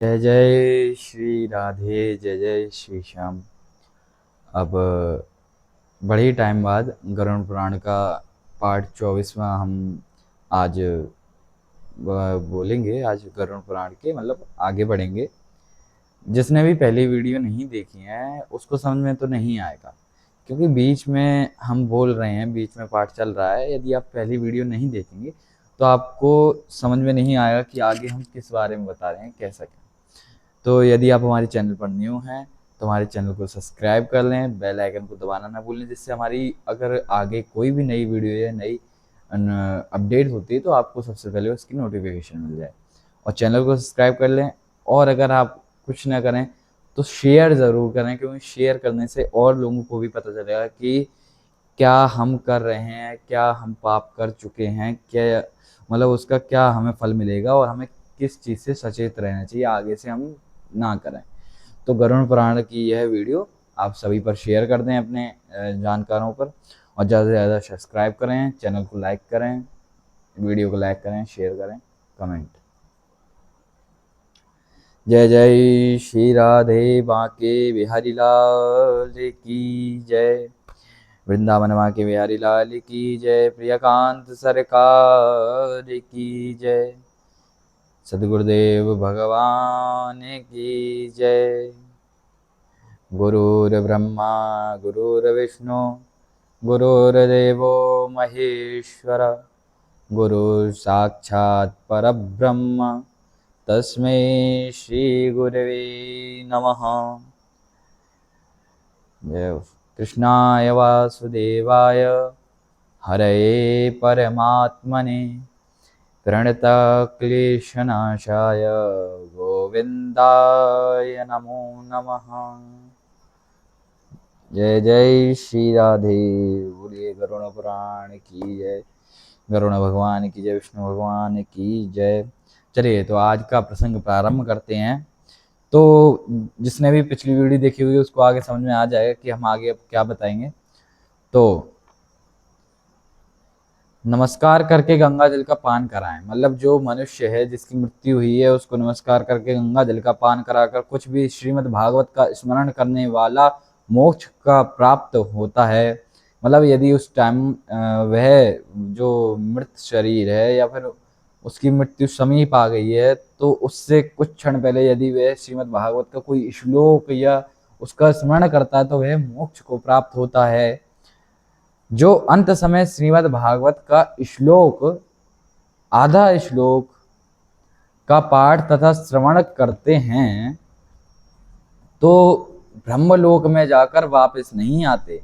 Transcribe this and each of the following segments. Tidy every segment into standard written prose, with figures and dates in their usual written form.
जय जय श्री राधे, जय जय श्री श्याम। अब बड़े ही टाइम बाद गरुड़ पुराण का पार्ट 24वां हम आज बोलेंगे। आज गरुड़ पुराण के मतलब आगे बढ़ेंगे। जिसने भी पहली वीडियो नहीं देखी है उसको समझ में तो नहीं आएगा, क्योंकि बीच में हम बोल रहे हैं, बीच में पार्ट चल रहा है। यदि आप पहली वीडियो नहीं देखेंगे तो आपको समझ में नहीं आएगा कि आगे हम किस बारे में बता रहे हैं, कैसा क्या। तो यदि आप हमारे चैनल पर न्यू हैं तो हमारे चैनल को सब्सक्राइब कर लें, बेल आइकन को दबाना ना भूलें, जिससे हमारी अगर आगे कोई भी नई वीडियो या नई अपडेट होती है तो आपको सबसे पहले उसकी नोटिफिकेशन मिल जाए। और चैनल को सब्सक्राइब कर लें। और अगर आप कुछ ना करें तो शेयर ज़रूर करें, क्योंकि शेयर करने से और लोगों को भी पता चलेगा कि क्या हम कर रहे हैं, क्या हम पाप कर चुके हैं, क्या मतलब उसका क्या हमें फल मिलेगा और हमें किस चीज़ से सचेत रहना चाहिए, आगे से हम ना करें। तो गरुड़ पुराण की यह वीडियो आप सभी पर शेयर कर दें, अपने जानकारों पर। और ज़्यादा से ज़्यादा सब्सक्राइब करें, चैनल को लाइक करें, वीडियो को लाइक करें, शेयर करें, कमेंट। जय जय श्री राधे बांके बिहारी लाल की जय। वृंदावन माँ के बिहारी लाल की जय। प्रियकांत सरकार की जय। सदगुरुदेव भगवान की जय। गुरुर्ब्रह्मा गुरुर्विष्णु गुरुर्देवो महेश्वर, गुरु साक्षात् परब्रह्म तस्मै श्री गुरवे नमः। जय कृष्णाय वासुदेवाय हरये परमात्मने प्रणतक्लेशनाशाय गोविंदाय नमो नमः। जय जय श्री राधे। बोलिए गरुड़ पुराण की जय, गरुड़ भगवान की जय, विष्णु भगवान की जय। चलिए तो आज का प्रसंग प्रारंभ करते हैं। तो जिसने भी पिछली वीडियो देखी हुई है उसको आगे समझ में आ जाएगा कि हम आगे अब क्या बताएंगे। तो नमस्कार करके गंगा जल का पान कराएं, मतलब जो मनुष्य है जिसकी मृत्यु हुई है उसको नमस्कार करके गंगा जल का पान कराकर कुछ भी श्रीमद् भागवत का स्मरण करने वाला मोक्ष का प्राप्त होता है। मतलब यदि उस टाइम वह जो मृत शरीर है या फिर उसकी मृत्यु समीप आ गई है तो उससे कुछ क्षण पहले यदि वह श्रीमद् भागवत का कोई श्लोक या उसका स्मरण करता है तो वह मोक्ष को प्राप्त होता है। जो अंत समय श्रीमद् भागवत का श्लोक, आधा श्लोक का पाठ तथा श्रवण करते हैं तो ब्रह्मलोक में जाकर वापस नहीं आते।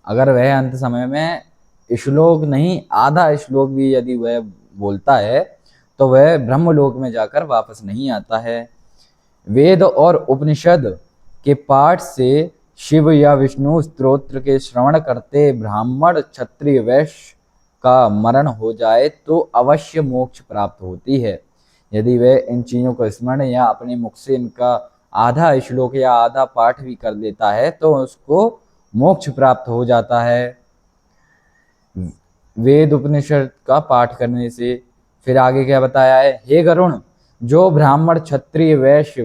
अगर वह अंत समय में श्लोक नहीं, आधा श्लोक भी यदि वह बोलता है तो वह ब्रह्मलोक में जाकर वापस नहीं आता है। वेद और उपनिषद के पाठ से शिव या विष्णु स्तोत्र के श्रवण करते ब्राह्मण क्षत्रिय वैश्य का मरण हो जाए तो अवश्य मोक्ष प्राप्त होती है। यदि वह इन चीजों को स्मरण या अपने मुख से इनका आधा श्लोक या आधा पाठ भी कर लेता है तो उसको मोक्ष प्राप्त हो जाता है वेद उपनिषद का पाठ करने से। फिर आगे क्या बताया है, हे गरुण, जो ब्राह्मण क्षत्रिय वैश्य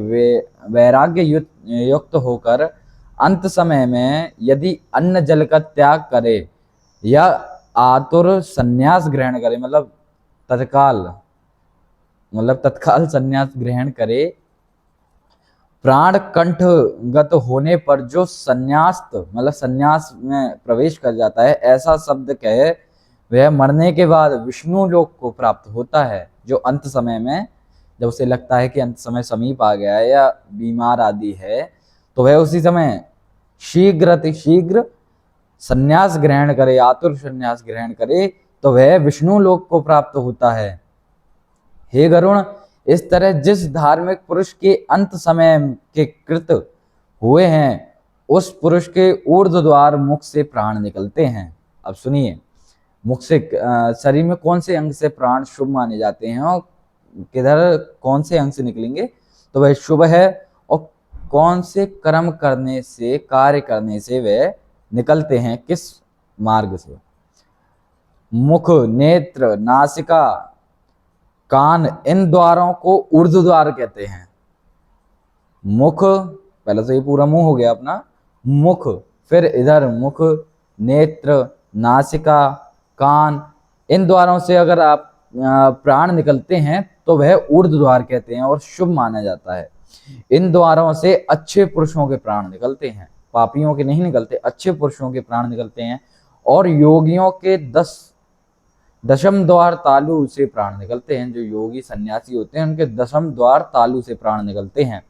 वैराग्य युक्त होकर अंत समय में यदि अन्न जल का त्याग करे या आतुर संन्यास ग्रहण करे, मतलब तत्काल संन्यास ग्रहण करे, प्राण कंठगत होने पर जो संन्यास्त मतलब संन्यास में प्रवेश कर जाता है, ऐसा शब्द कहे, वह मरने के बाद विष्णु लोक को प्राप्त होता है। जो अंत समय में जब उसे लगता है कि अंत समय समीप आ गया है या बीमार आदि है तो वह उसी समय शीघ्र संन्यास ग्रहण करे, आतुर संन्यास ग्रहण करे तो वह विष्णु लोक को प्राप्त होता है। हे गरुण, इस तरह जिस धार्मिक पुरुष के अंत समय के कृत हुए हैं उस पुरुष के ऊर्ध्व द्वार मुख से प्राण निकलते हैं। अब सुनिए, मुख से शरीर में कौन से अंग से प्राण शुभ माने जाते हैं और किधर कौन से अंग से निकलेंगे तो वह शुभ है, और कौन से कर्म करने से, कार्य करने से वह निकलते हैं, किस मार्ग से। मुख, नेत्र, नासिका, कान, इन द्वारों को ऊर्ध्व द्वार कहते हैं। मुख, पहले तो ये पूरा मुंह हो गया अपना, मुख, फिर इधर मुख, नेत्र, नासिका, कान, इन द्वारों से अगर आप प्राण निकलते हैं तो वह ऊर्ध्व द्वार कहते हैं और शुभ माना जाता है। इन द्वारों से अच्छे पुरुषों के प्राण निकलते हैं, पापियों के नहीं निकलते, अच्छे पुरुषों के प्राण निकलते हैं। और योगियों के दशम द्वार तालु से प्राण निकलते हैं। जो योगी सन्यासी होते हैं उनके दशम द्वार तालु से प्राण निकलते हैं।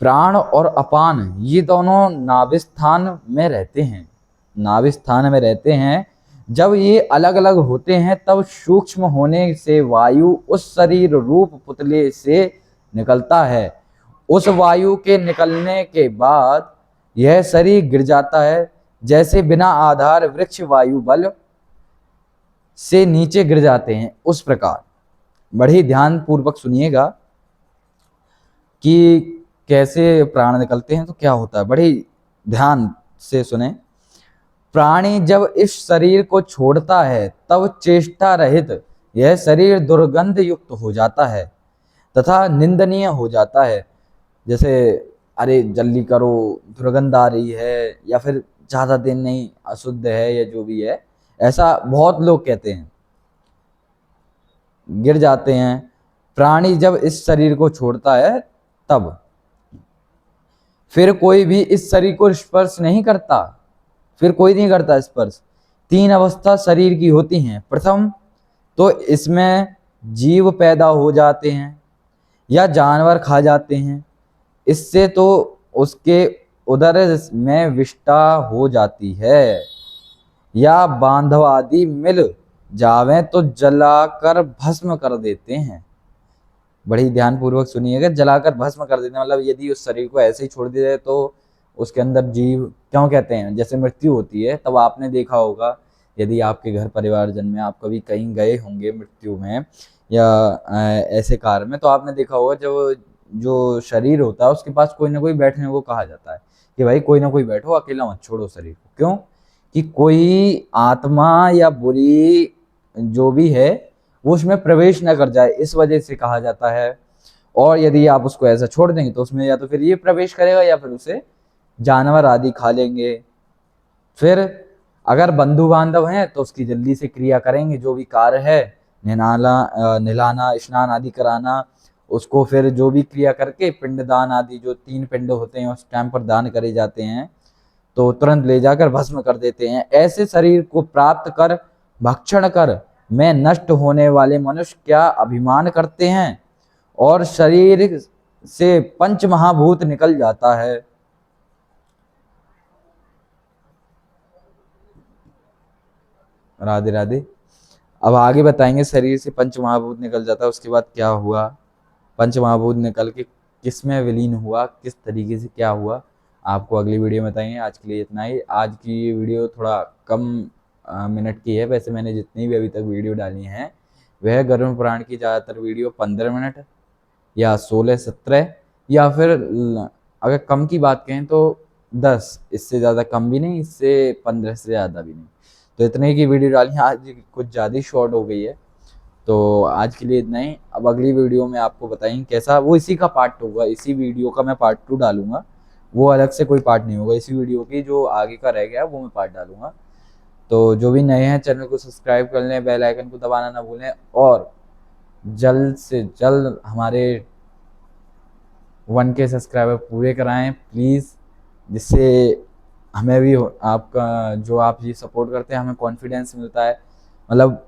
प्राण और अपान ये दोनों नाभिस्थान में रहते हैं, नाभिस्थान में रहते हैं। जब ये अलग अलग होते हैं तब सूक्ष्म होने से वायु उस शरीर रूप पुतले से निकलता है। उस वायु के निकलने के बाद यह शरीर गिर जाता है, जैसे बिना आधार वृक्ष वायु बल से नीचे गिर जाते हैं, उस प्रकार। बड़े ध्यान पूर्वक सुनिएगा कि कैसे प्राण निकलते हैं तो क्या होता है, बड़े ध्यान से सुने। प्राणी जब इस शरीर को छोड़ता है तब चेष्टा रहित यह शरीर दुर्गंध युक्त हो जाता है तथा निंदनीय हो जाता है। जैसे अरे जल्दी करो, दुर्गंध आ रही है, या फिर ज्यादा दिन नहीं, अशुद्ध है, या जो भी है, ऐसा बहुत लोग कहते हैं, गिर जाते हैं। प्राणी जब इस शरीर को छोड़ता है तब फिर कोई भी इस शरीर को स्पर्श नहीं करता, फिर कोई नहीं करता स्पर्श। तीन अवस्था शरीर की होती हैं। प्रथम तो इसमें जीव पैदा हो जाते हैं या जानवर खा जाते हैं, इससे तो उसके उदर में विष्ठा हो जाती है, या बांधव आदि मिल जावे तो जलाकर भस्म कर देते हैं। बड़ी ध्यान पूर्वक सुनिएगा, जलाकर भस्म कर देते हैं मतलब यदि उस शरीर को ऐसे ही छोड़ दिया जाए तो उसके अंदर जीव, क्यों कहते हैं, जैसे मृत्यु होती है तब आपने देखा होगा, यदि आपके घर परिवारजन में आप कभी कहीं गए होंगे मृत्यु में या ऐसे कार्य में, तो आपने देखा होगा जब जो शरीर होता है उसके पास कोई ना कोई बैठने को कहा जाता है कि भाई कोई ना कोई बैठो, अकेला मत छोड़ो शरीर को। क्यों? कि कोई आत्मा या बुरी जो भी है वो उसमें प्रवेश न कर जाए, इस वजह से कहा जाता है। और यदि आप उसको ऐसा छोड़ देंगे तो उसमें या तो फिर ये प्रवेश करेगा या फिर उसे जानवर आदि खा लेंगे। फिर अगर बंधु बांधव हैं तो उसकी जल्दी से क्रिया करेंगे, जो भी कार्य है, नहलाना स्नान आदि कराना, उसको फिर जो भी क्रिया करके पिंडदान आदि, जो 3 पिंड होते हैं उस टाइम पर दान करे जाते हैं, तो तुरंत ले जाकर भस्म कर देते हैं। ऐसे शरीर को प्राप्त कर भक्षण कर में नष्ट होने वाले मनुष्य क्या अभिमान करते हैं, और शरीर से पंच महाभूत निकल जाता है। राधे राधे। अब आगे बताएंगे, शरीर से पंच महाभूत निकल जाता है, उसके बाद क्या हुआ, पंच महाभूत निकल के किस में विलीन हुआ, किस तरीके से क्या हुआ, आपको अगली वीडियो में बताएंगे। आज के लिए इतना ही। आज की वीडियो थोड़ा कम मिनट की है, वैसे मैंने जितनी भी अभी तक वीडियो डाली हैं वह गरुड़ पुराण की ज़्यादातर वीडियो 15 मिनट या 16-17, या फिर अगर कम की बात कहें तो 10, इससे ज़्यादा कम भी नहीं, इससे 15 से ज़्यादा भी नहीं, तो इतने की वीडियो डाली है। आज कुछ ज़्यादा ही शॉर्ट हो गई है, तो आज के लिए इतना ही। अब अगली वीडियो में आपको बताएंगे कैसा, वो इसी का पार्ट होगा, इसी वीडियो का मैं पार्ट 2 डालूंगा, वो अलग से कोई पार्ट नहीं होगा। इसी वीडियो की जो आगे का रह गया वो मैं पार्ट डालूंगा। तो जो भी नए हैं चैनल को सब्सक्राइब कर लें, बेल आइकन को दबाना ना भूलें, और जल्द से जल्द हमारे 1K सब्सक्राइबर पूरे कराएं प्लीज़, जिससे हमें भी आपका जो आप ये सपोर्ट करते हैं हमें कॉन्फिडेंस मिलता है, मतलब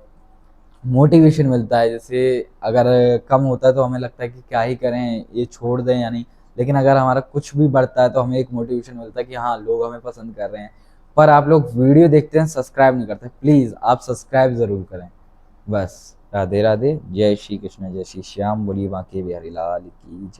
मोटिवेशन मिलता है। जैसे अगर कम होता है तो हमें लगता है कि क्या ही करें, ये छोड़ दें या नहीं, लेकिन अगर हमारा कुछ भी बढ़ता है तो हमें एक मोटिवेशन मिलता है कि हाँ लोग हमें पसंद कर रहे हैं। पर आप लोग वीडियो देखते हैं, सब्सक्राइब नहीं करते, प्लीज़ आप सब्सक्राइब ज़रूर करें। बस, राधे राधे, जय श्री कृष्ण, जय श्री श्याम, बोलिए बांके बिहारी लाल की जय।